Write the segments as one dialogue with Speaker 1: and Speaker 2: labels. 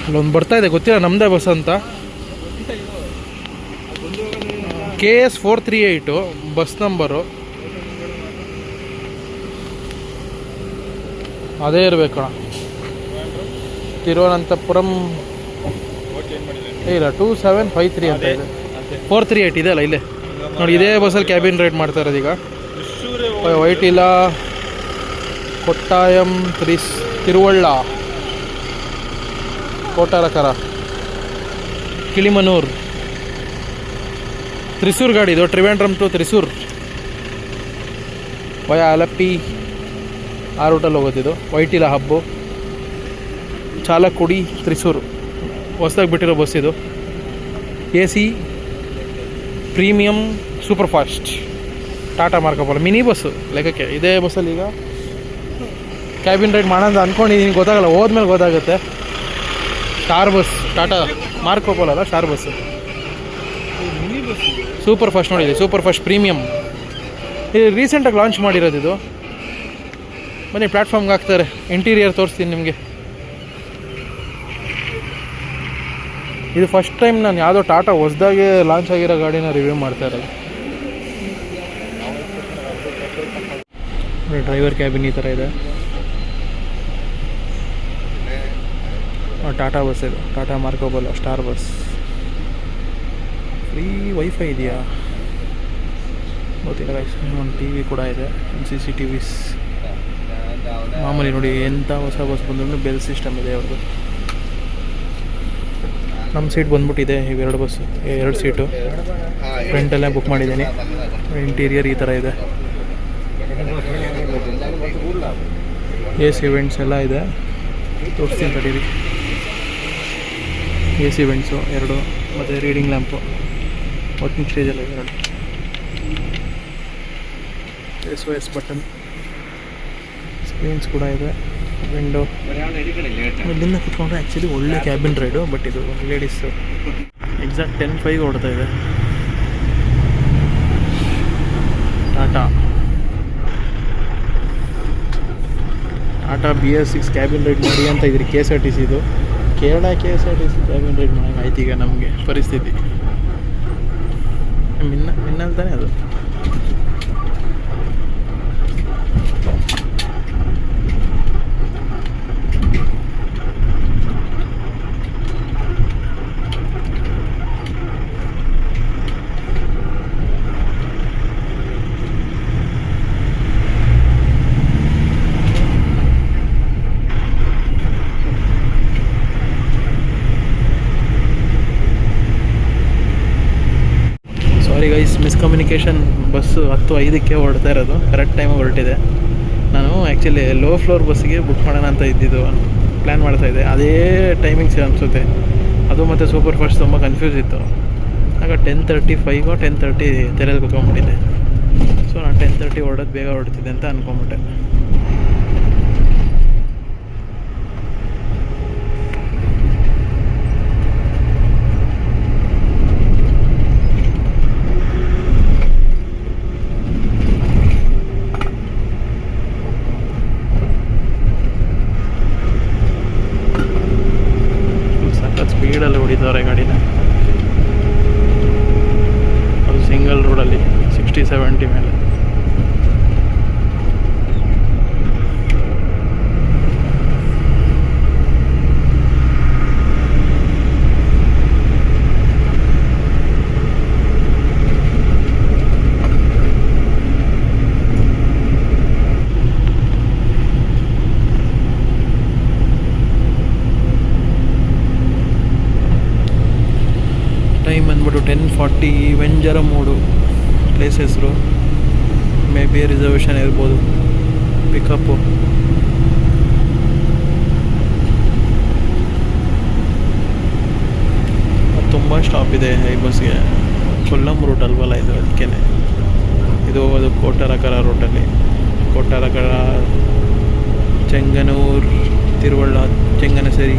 Speaker 1: ಅಲ್ಲೊಂದು ಬರ್ತಾ ಇದೆ, ಗೊತ್ತಿಲ್ಲ ನಮ್ಮದೇ ಬಸ್ ಅಂತ. KS 438 ಬಸ್ ನಂಬರು ಅದೇ ಇರಬೇಕು. ತಿರುವನಂತಪುರಂ ಇಲ್ಲ 2753 ಅಂತ ಇದೆ. 438 ಇದೆ ಅಲ್ಲ ಇಲ್ಲೇ ನೋಡಿ. ಇದೇ ಬಸ್ಸಲ್ಲಿ ಕ್ಯಾಬಿನ್ ರೈಡ್ ಮಾಡ್ತಾ ಇರೋದು ಈಗ. ವೈಟಿಲ, ಕೊಟ್ಟಾಯಂ, ತಿರುವಳ್ಳ, ಕೋಟಾರಕರ, ಕಿಳಿಮನೂರ್, ತ್ರಿಸೂರ್ ಗಾಡಿ ಇದು. ಟ್ರಿವೆಂಡ್ರಮ್ ಟು ತ್ರಿಸೂರ್ ವಯ ಅಲಪ್ಪಿ ಆ ರೂಟಲ್ಲಿ ಹೋಗೋದಿದು. ವೈಟಿಲ ಹಬ್ಬು, ಚಾಲಕ್ಕುಡಿ, ತ್ರಿಸೂರು ಹೊಸದಾಗಿ ಬಿಟ್ಟಿರೋ ಬಸ್ ಇದು. AC premium super fast Tata ಮಾರ್ಕಪ್ಪಲ್ಲ ಮಿನಿ ಬಸ್ಸು ಲೆಕ್ಕಕ್ಕೆ. ಇದೇ ಬಸ್ಸಲ್ಲಿ ಈಗ ಕ್ಯಾಬಿನ್ ರೈಡ್ ಮಾಡೋದು ಅಂದ್ಕೊಂಡಿದ್ದೀನಿ, ಗೊತ್ತಾಗಲ್ಲ, ಹೋದ್ಮೇಲೆ ಗೊತ್ತಾಗುತ್ತೆ. ಸ್ಟಾರ್ ಬಸ್ ಟಾಟಾ ಮಾರ್ಕಪ್ಪಲ್ಲ ಅಲ್ಲ, ಸ್ಟಾರ್ ಬಸ್ಸು ಸೂಪರ್ ಫಾಸ್ಟ್ ನೋಡಿದೆ. ಸೂಪರ್ ಫಾಸ್ಟ್ ಪ್ರೀಮಿಯಮ್ ಇದು ರೀಸೆಂಟಾಗಿ ಲಾಂಚ್ ಮಾಡಿರೋದು ಇದು. ಬನ್ನಿ ಪ್ಲ್ಯಾಟ್ಫಾರ್ಮ್ಗೆ ಹಾಕ್ತಾರೆ. ಇಂಟೀರಿಯರ್ ತೋರಿಸ್ತೀನಿ ನಿಮಗೆ. ಇದು ಫಸ್ಟ್ ಟೈಮ್ ನಾನು ಯಾವುದೋ ಟಾಟಾ ಹೊಸದಾಗೆ ಲಾಂಚ್ ಆಗಿರೋ ಗಾಡಿನ ರಿವ್ಯೂ ಮಾಡ್ತಾ ಇರೋದು. ಡ್ರೈವರ್ ಕ್ಯಾಬಿನ್ ಈ ಥರ ಇದೆ. ಟಾಟಾ ಬಸ್ ಇದು, ಟಾಟಾ ಮಾರ್ಕೋಬಲ್ಲ ಸ್ಟಾರ್ ಬಸ್. ಫ್ರೀ ವೈಫೈ ಇದೆಯಾ ಗೊತ್ತಿಲ್ಲ. ಒಂದು TV ಕೂಡ ಇದೆ, CCTVs ಮಾಮೂಲಿ ನೋಡಿ. ಎಂಥ ಹೊಸ ಬಸ್ ಬಂದ್ರೂ ಬೆಲ್ ಸಿಸ್ಟಮ್ ಇದೆ ಅವ್ರದ್ದು. ನಮ್ಮ ಸೀಟ್ ಬಂದ್ಬಿಟ್ಟಿದೆ. ಇವೆರಡು ಬಸ್ಸು, 2 ಸೀಟು ಫ್ರಂಟಲ್ಲೇ ಬುಕ್ ಮಾಡಿದ್ದೀನಿ. ಇಂಟೀರಿಯರ್ ಈ ಥರ ಇದೆ. AC ವೆಂಟ್ಸ್ ಎಲ್ಲ ಇದೆ, ತೋರಿಸ್ತೀನಿ ತಡೀರಿ. AC ವೆಂಟ್ಸು 2 ಮತ್ತು ರೀಡಿಂಗ್ ಲ್ಯಾಂಪು ವರ್ಕಿಂಗ್ ಸ್ಟೇಜಲ್ಲಿ 2. SOS ಬಟನ್, ಸ್ಕ್ರೀನ್ಸ್ ಕೂಡ ಇದೆ. ವಿಂಡೋ ಇಲ್ಲಿಂದ ಕುತ್ಕೊಂಡ್ರೆ ಆ್ಯಕ್ಚುಲಿ ಒಳ್ಳೆ ಕ್ಯಾಬಿನ್ ರೈಡು. ಬಟ್ ಇದು ಲೇಡೀಸು. ಎಕ್ಸಾಕ್ಟ್ 10:05 ಓಡ್ತಾ ಇದೆ. ಟಾಟಾ BS6 ಕ್ಯಾಬಿನ್ ರೈಡ್ ಮಾಡಿ ಅಂತ ಇದ್ರಿ. KSRTC ಇದು ಕೇರಳ KSRTC ಕ್ಯಾಬಿನ್ ರೈಡ್ ಮಾಡೋಂಗೆ ಆಯ್ತು ಈಗ ನಮಗೆ ಪರಿಸ್ಥಿತಿ. ಮಿನ್ನಲ್ ತಾನೇ ಅದು. Sorry guys, miscommunication. ಬಸ್ಸು 10:05ಕ್ಕೆ ಹೊರಡ್ತಾ ಇರೋದು, ಕರೆಕ್ಟ್ ಟೈಮಿಗೆ ಹೊರಟಿದೆ. ನಾನು ಆ್ಯಕ್ಚುಲಿ ಲೋ ಫ್ಲೋರ್ ಬಸ್ಸಿಗೆ ಬುಕ್ ಮಾಡೋಣ ಅಂತ ಇದ್ದಿದ್ದು, ಪ್ಲ್ಯಾನ್ ಮಾಡ್ತಾಯಿದ್ದೆ. ಅದೇ ಟೈಮಿಂಗ್ಸ್ ಅನಿಸುತ್ತೆ ಅದು. ಮತ್ತು ಸೂಪರ್ ಫಾಸ್ಟ್ ತುಂಬ ಕನ್ಫ್ಯೂಸ್ ಇತ್ತು. ಆಗ 10:35 10:30 ತೆರೆಯಲ್ಲಿ ಕುತ್ಕೊಂಡ್ಬಿಟ್ಟಿದ್ದೆ. ಸೊ ನಾನು 10:30 ಹೊರಡೋದು ಬೇಗ ಹೊರಡ್ತಿದ್ದೆ ಅಂತ ಅಂದ್ಕೊಂಬಿಟ್ಟೆ. ಸ್ಪೀಡಲ್ಲಿ ಹೊಡಿತಾರೆ ಗಾಡಿನ. ಅದು ಸಿಂಗಲ್ ರೋಡಲ್ಲಿ 60-70 ಮೇಲೆ. ಟೈಮ್ ಬಂದ್ಬಿಟ್ಟು 10:40. ವೆಂಜರಮೂಡು ಪ್ಲೇಸ್ ಹೆಸರು. ಮೇ ಬಿ ರಿಸರ್ವೇಷನ್ ಇರ್ಬೋದು. ಪಿಕಪ್ಪು ತುಂಬ ಸ್ಟಾಪ್ ಇದೆ ಈ ಬಸ್ಗೆ. ಕೊಲ್ಲಂ ರೂಟ್ ಅಲ್ವಲ್ಲ ಇದು, ಅದಕ್ಕೇ ಇದು ಹೋಗೋದು ಕೋಟಾರಕರ ರೂಟಲ್ಲಿ. ಕೋಟಾರಕರ, ಚೆಂಗನೂರು, ತಿರುವಳ್ಳ, ಚೆಂಗನಸೇರಿ,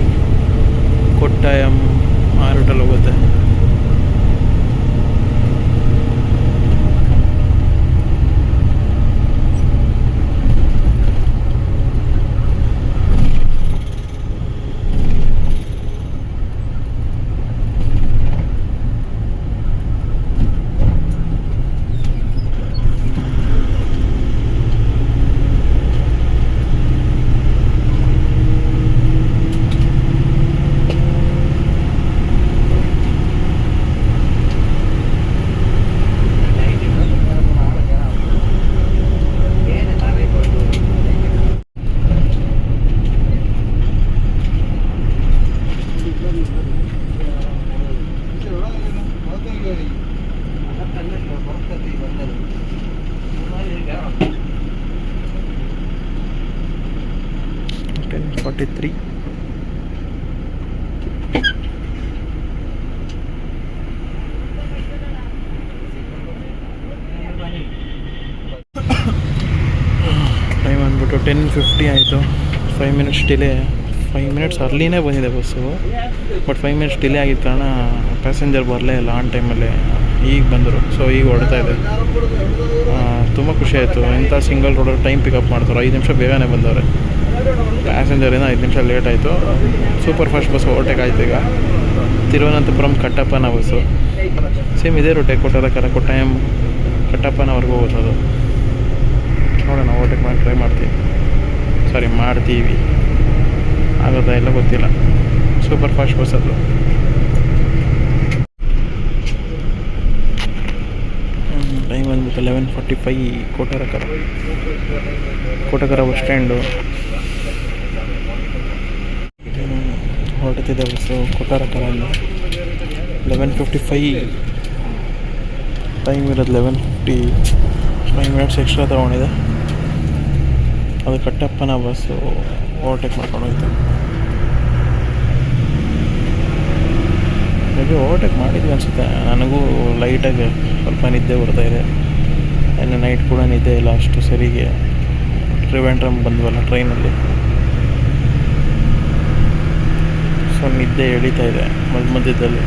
Speaker 1: ಕೊಟ್ಟಾಯಂ ಆ ರೂಟಲ್ಲಿ ಹೋಗುತ್ತೆ. 10:50 ಆಯಿತು. 5 ಮಿನಿಟ್ಸ್ ಡಿಲೇ. 5 ಮಿನಿಟ್ಸ್ ಅರ್ಲಿನೇ ಬಂದಿದೆ ಬಸ್ಸು. ಬಟ್ 5 ಮಿನಿಟ್ಸ್ ಡಿಲೇ ಆಗಿದ್ದ ಕಾರಣ ಪ್ಯಾಸೆಂಜರ್ ಬರಲೇ ಇಲ್ಲ ಆನ್ ಟೈಮಲ್ಲಿ. ಈಗ ಬಂದರು. ಸೊ ಈಗ ಹೊಡ್ತಾ ಇದೆ. ತುಂಬ ಖುಷಿ ಆಯಿತು. ಇಂಥ ಸಿಂಗಲ್ ರೋಡಲ್ಲಿ ಟೈಮ್ ಪಿಕಪ್ ಮಾಡ್ತಾರೆ. 5 ನಿಮಿಷ ಬೇಗನೆ ಬಂದವ್ರೆ. ಪ್ಯಾಸೆಂಜರಿಂದ 5 ನಿಮಿಷ ಲೇಟ್ ಆಯಿತು. ಸೂಪರ್ ಫಾಸ್ಟ್ ಬಸ್ ಓವರ್ಟೇಕ್ ಆಯಿತು. ಈಗ ತಿರುವನಂತಪುರಂ ಕಟ್ಟಪ್ಪನ ಬಸ್ಸು. ಸೇಮ್ ಇದೇ ರೂಟೇ, ಕೊಟ್ಟಾಯಂ ಕಟ್ಟಪ್ಪನವರೆಗೂ ಹೋಗೋದು. ನೋಡೋಣ, ಓವರ್ಟೇಕ್ ಮಾಡಿ ಟ್ರೈ ಮಾಡ್ತೀವಿ. ಆಗೋದಾ ಎಲ್ಲ ಗೊತ್ತಿಲ್ಲ. ಸೂಪರ್ ಫಾಸ್ಟ್ ಬಸ್ ಅದು. ಟೈಮ್ ಬಂದ್ಬಿಟ್ಟು 11:45. ಕೋಟಕರ ಬಸ್ ಸ್ಟ್ಯಾಂಡು ಹೊರಡ್ತಿದೆ ಬಸ್ಸು ಕೊಟ್ಟಾರಕರಿಂದ. 11:55 ಟೈಮ್ ಇರೋದು. 11:50. 5 ಮಿನಿಟ್ಸ್ ಎಕ್ಸ್ಟ್ರಾ ತೊಗೊಂಡಿದೆ. ಅದು ಕಟ್ಟಪ್ಪನ ಬಸ್ಸು ಓವರ್ಟೇಕ್ ಮಾಡ್ಕೊಂಡು ಹೋಯ್ತು. ಮೇಬಿ ಓವರ್ಟೇಕ್ ಮಾಡಿದ್ವಿ ಅನಿಸುತ್ತೆ. ನನಗೂ ಲೈಟಾಗಿ ಸ್ವಲ್ಪ ನಿದ್ದೆ ಬರ್ತಾಯಿದೆ. ಇನ್ನು ನೈಟ್ ಕೂಡ ನಿದ್ದೆ ಇಲ್ಲ ಅಷ್ಟು ಸರಿಗೆ. ಟ್ರಿವೆಂಡ್ರಮ್ ಬಂದ್ವಲ್ಲ ಟ್ರೈನಲ್ಲಿ, ಸೊ ನಿದ್ದೆ ಎಳೀತಾ ಇದೆ ಮಧ್ಯದಲ್ಲಿ.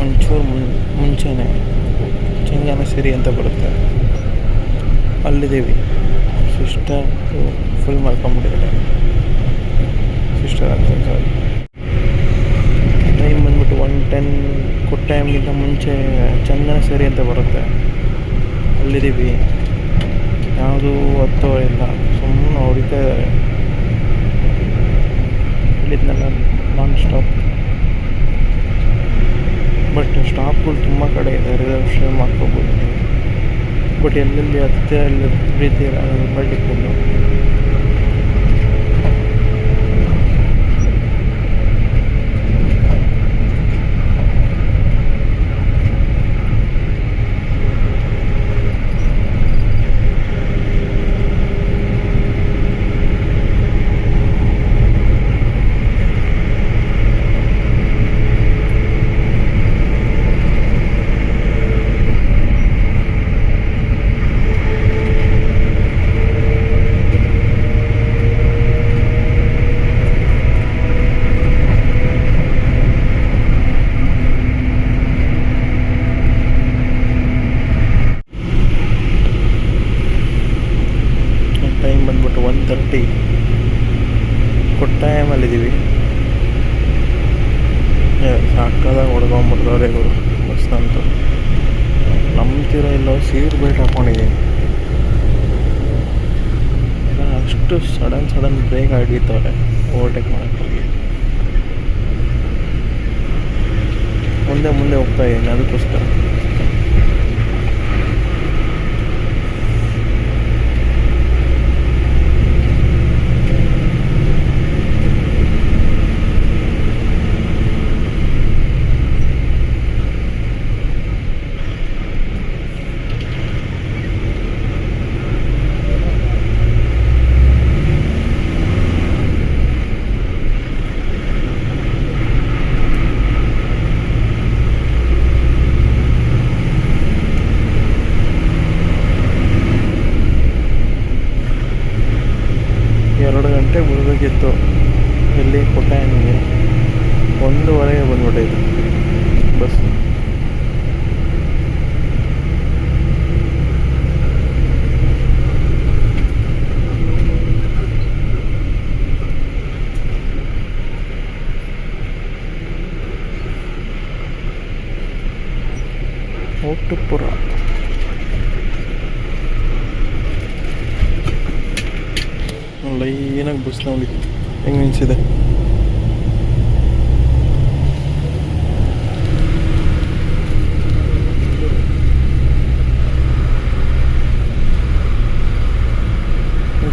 Speaker 1: ಒಂಚೂರು ಮುಂಚೆನೇ ಚಂಗಾನಸೇರಿ ಅಂತ ಬರುತ್ತೆ, ಅಲ್ಲಿದ್ದೀವಿ. ಸಿಸ್ಟರ್ ಫುಲ್ ಮಾಡ್ಕೊಂಬಿಟ್ಟಿದ್ದಾರೆ. ಸಿಸ್ಟರ್ ಅಂತ ಟೈಮ್ ಬಂದ್ಬಿಟ್ಟು 1:10. ಕೊಟ್ಟ ಟೈಮ್ಗಿಂತ ಮುಂಚೆ ಚಂದನಸೇರಿ ಅಂತ ಬರುತ್ತೆ, ಅಲ್ಲಿದ್ದೀವಿ. ಯಾವುದೂ ಹತ್ತೋ ಇಲ್ಲ, ಸುಮ್ಮನೆ ಹೊಡಿತಾ ಇದ್ದಾರೆ. ಇಲ್ಲಿದ್ನೆಲ್ಲ ನಾನ್ ಸ್ಟಾಪ್. ಬಟ್ ಸ್ಟಾಪ್ಗಳು ತುಂಬ ಕಡೆ ಇದೆ, ರಿಸರ್ವೇಷನ್ ಮಾಡ್ಕೋಬೋದು ನೀವು. ಬಟ್ ಎಲ್ಲೆಲ್ಲಿ ಹತ್ತೆ ಅಲ್ಲಿ ಪ್ರೀತಿ ಮೇಲೆ ಡಿಪೆಂಡು. ಟೈಮ್ ಬಂದ್ಬಿಟ್ಟು 1:30. ಕೊಟ್ಟಾಯಮಲ್ಲಿದ್ದೀವಿ. ಸಾಕಾದಾಗ ಹೊಡ್ಕೊಂಬಿಡ್ದವ್ರೆ ಇವರು ಬಸ್ನಂತೂ. ನಂಬ್ತಿರ ಇಲ್ಲೋ, ಸೀಟ್ ಬೆಲ್ಟ್ ಹಾಕ್ಕೊಂಡಿದ್ದೀನಿ. ಅಷ್ಟು ಸಡನ್ ಬ್ರೇಕ್ ಹಿಡಿತವ್ರೆ ಓವರ್ಟೇಕ್ ಮಾಡೋಕ್ಕೆ. ಮುಂದೆ ಹೋಗ್ತಾ ಇದ್ದೀನಿ ಅದಕ್ಕೋಸ್ಕರ. ಬಿಡಬೇಕಿತ್ತು. ಇಲ್ಲಿ ಕೊಟ್ಟಾಯನಿಗೆ 1:15 ಬಂದ್ಬಿಟ್ಟೈತೆ ಬಸ್. ಓಟುಪುರ ಲೈನಾಗಿ ಬಸ್ ನೋಡಿ ಹೆಂಗೆ ನಿಲ್ಸಿದೆ.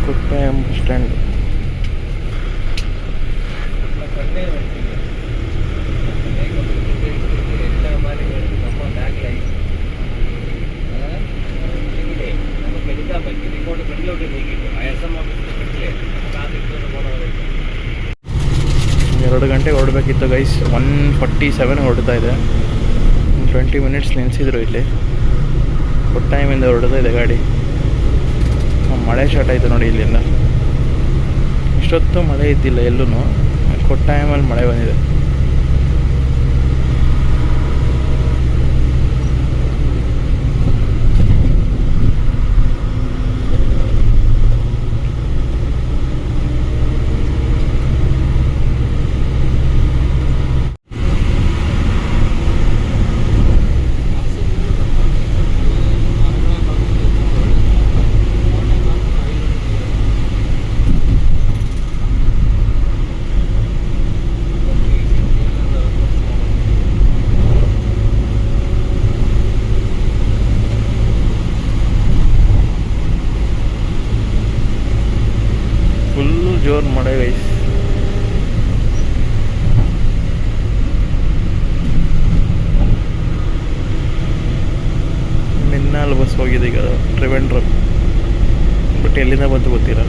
Speaker 1: Kottayam bus stand. ಎರಡು ಗಂಟೆಗೆ ಹೊರಡಬೇಕಿತ್ತು ಗೈಸ್. 1:47 ಹೊರಡ್ತಾ ಇದೆ. 20 ಮಿನಿಟ್ಸ್ ನಿಲ್ಲಿಸಿದ್ರು ಇಲ್ಲಿ. ಕೊಟ್ಟಾಯಮಿಂದ ಹೊರಡ್ತಾ ಇದೆ ಗಾಡಿ. ಮಳೆ ಸ್ಟಾರ್ಟ್ ಆಯಿತು ನೋಡಿ ಇಲ್ಲಿಂದ. ಇಷ್ಟೊತ್ತು ಮಳೆ ಇದ್ದಿಲ್ಲ ಎಲ್ಲೂ. ಕೊಟ್ಟಾಯಮಲ್ಲಿ ಮಳೆ ಬಂದಿದೆ. ಜೋರು ಮಳೆ ಗೈಸ್. ಮಿನ್ನಾಲ್ ಬಸ್ ಹೋಗಿದೆ ಈಗ ಟ್ರಿವೆಂಡ್ರಮ್. ಬಟ್ ಎಲ್ಲಿಂದ ಬಂತು ಗೊತ್ತಿಲ್ಲ.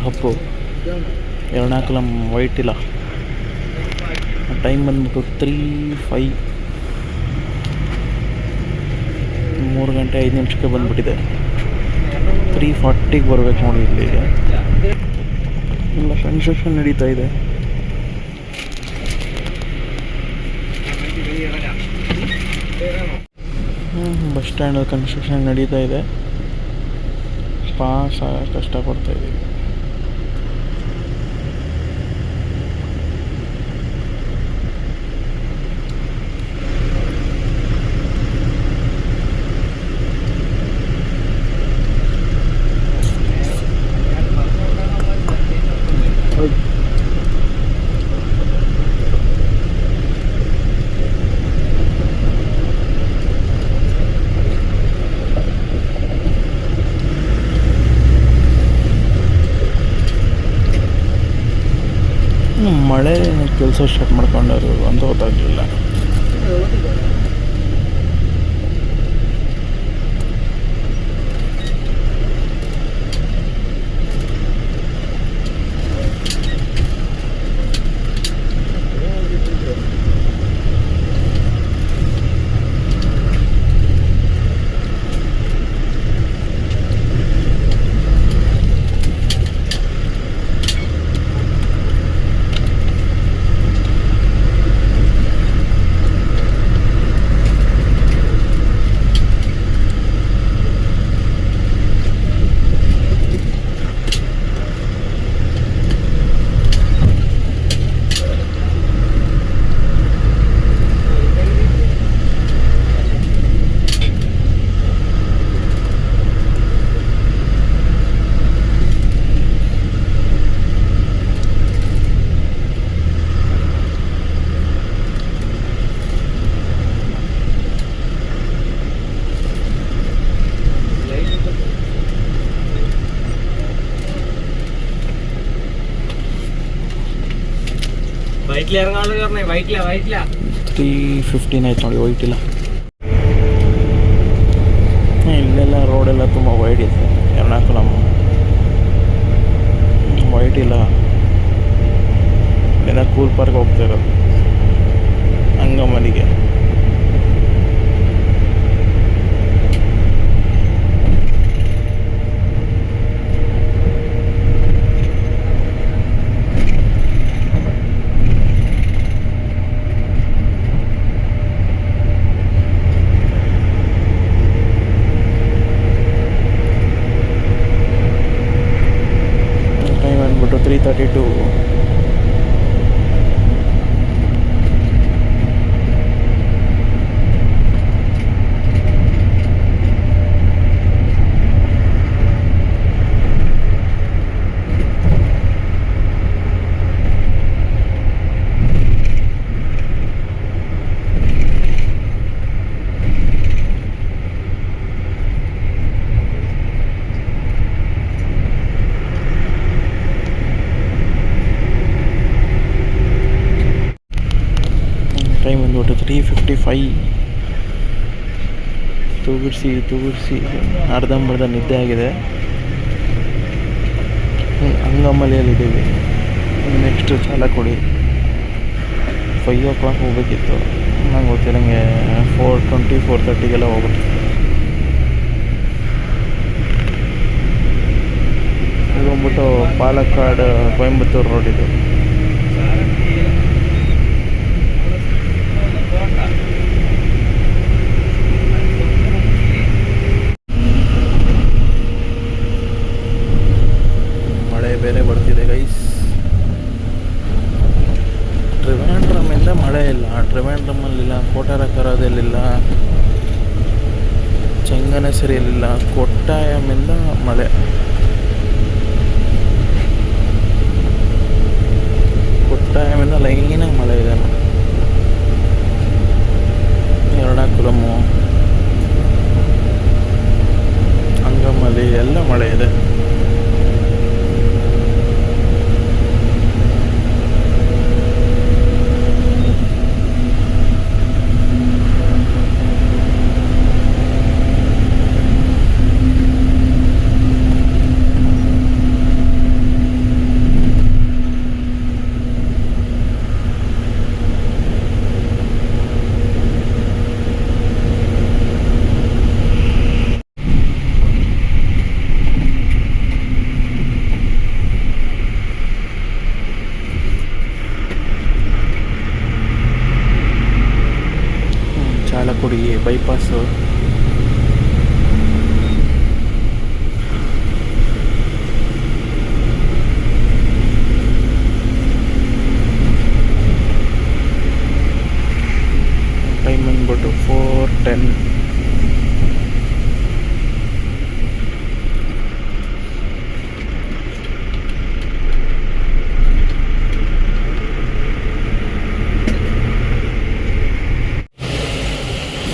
Speaker 1: ಹಬ್ಬು ಎರ್ನಾಕುಲಂ ವೈಟಿಲ. ಟೈಮ್ ಬಂದ್ಬಿಟ್ಟು 3:05, 3 ಗಂಟೆ 5 ನಿಮಿಷಕ್ಕೆ ಬಂದುಬಿಟ್ಟಿದೆ. 3:40ಗೆ ಬರ್ಬೇಕು ನೋಡಿ ಇಲ್ಲಿಗೆ. ಎಲ್ಲ ಕನ್ಸ್ಟ್ರಕ್ಷನ್ ನಡೀತಾ ಇದೆ. ಬಸ್ ಸ್ಟ್ಯಾಂಡಲ್ಲಿ ಕನ್ಸ್ಟ್ರಕ್ಷನ್ ನಡೀತಾ ಇದೆ. ಪಾಸ್ ಕಷ್ಟಪಡ್ತಾ ಇದ್ದೀವಿ. ಮಳೆ ಕೆಲಸ ಸ್ಟಾರ್ಟ್ ಮಾಡ್ಕೊಂಡರು ಅಂತ ಗೊತ್ತಾಗಲಿಲ್ಲ.
Speaker 2: വൈറ്റില
Speaker 1: 3:15 ಆಯ್ತು ನೋಡಿ. ವೈಟಿಲ್ಲ ಇಲ್ಲೆಲ್ಲ ರೋಡೆಲ್ಲ ತುಂಬ ವೈಡ್ ಇದೆ. ಎರ್ನಾಕುಲಂ ವೈಟಿಲ್ಲ ಇಲ್ಲೆಲ್ಲ ಕೂಲ್ ಪಾರ್ಕ್ ಹೋಗ್ತಾ ಇರೋದು ಅಂಗಮಲಿಗೆ. ಟೈಮ್ ಬಂದ್ಬಿಟ್ಟು 3:32. ಟೈಮ್ ಬಂದ್ಬಿಟ್ಟು 3:55. ತೂಗುರ್ಸಿ ಅರ್ಧಂಬರ್ಧ ನಿದ್ದೆ ಆಗಿದೆ. ಅಂಗಮಲಿಯಲ್ಲಿದ್ದೀವಿ. ನೆಕ್ಸ್ಟ್ ಚಾಲಕ್ಕುಡಿ 5 o'clock ಹೋಗಬೇಕಿತ್ತು. ನಂಗೆ ಗೊತ್ತಿರಂಗೆ 4:20, 4:30ಗೆಲ್ಲ ಹೋಗ್ಬಿಟ್ಟು. ಇದು ಬಂದ್ಬಿಟ್ಟು ಪಾಲಕ್ಕಾಡ್ ಕೊಯಂಬತ್ತೂರು ರೋಡ್ ಇದು. ಮಳೆ ಬೇರೆ ಬರ್ತಿದೆ ಗೈಸ್. ಟ್ರಿವಾಂಡ್ರಮಿಂದ ಮಳೆ ಇಲ್ಲ. ಟ್ರಿವಾಂಡ್ರಮಲ್ಲಿಲ್ಲ, ಕೋಟಾರಕರದಲ್ಲಿಲ್ಲ, ಚಂಗನಸರಿಯಲ್ಲಿಲ್ಲ. ಕೊಟ್ಟಾಯಮಿಂದ ಮಳೆ. ಕೊಟ್ಟಾಯಮಿಂದ ಲೈನಾಗಿ ಮಳೆ ಇದೆ. ಎರ್ನಾಕುಲಮು, ಅಂಗಮಲಿ ಎಲ್ಲ ಮಳೆ ಇದೆ. ಚಾಲಕುಡಿ ಬೈಪಾಸು. ಟೈಮ್ ಬಂದ್ಬಿಟ್ಟು 4:10.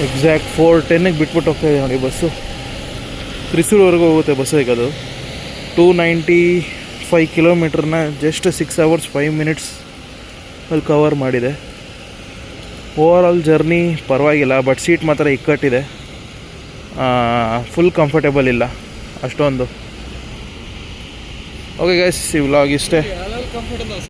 Speaker 1: ಎಕ್ಸಾಕ್ಟ್ 4:10ಗೆ ಬಿಟ್ಬಿಟ್ಟು ಹೋಗ್ತಾ ಇದೆ ನೋಡಿ ಬಸ್ಸು. ತ್ರಿಸೂರ್ವರೆಗೂ ಹೋಗುತ್ತೆ ಬಸ್ಸು. ಈಗ ಅದು 295 ಕಿಲೋಮೀಟ್ರನ್ನ ಜಸ್ಟ್ 6 hours 5 minutes ಅಲ್ಲಿ ಕವರ್ ಮಾಡಿದೆ. ಓವರ್ ಆಲ್ ಜರ್ನಿ ಪರವಾಗಿಲ್ಲ, ಬಟ್ ಸೀಟ್ ಮಾತ್ರ ಇಕ್ಕಟ್ಟಿದೆ, ಫುಲ್ ಕಂಫರ್ಟೇಬಲ್ ಇಲ್ಲ ಅಷ್ಟೊಂದು. ಓಕೆ ಗೈಸ್, ಈ ವ್ಲಾಗ್ ಇಷ್ಟೇ.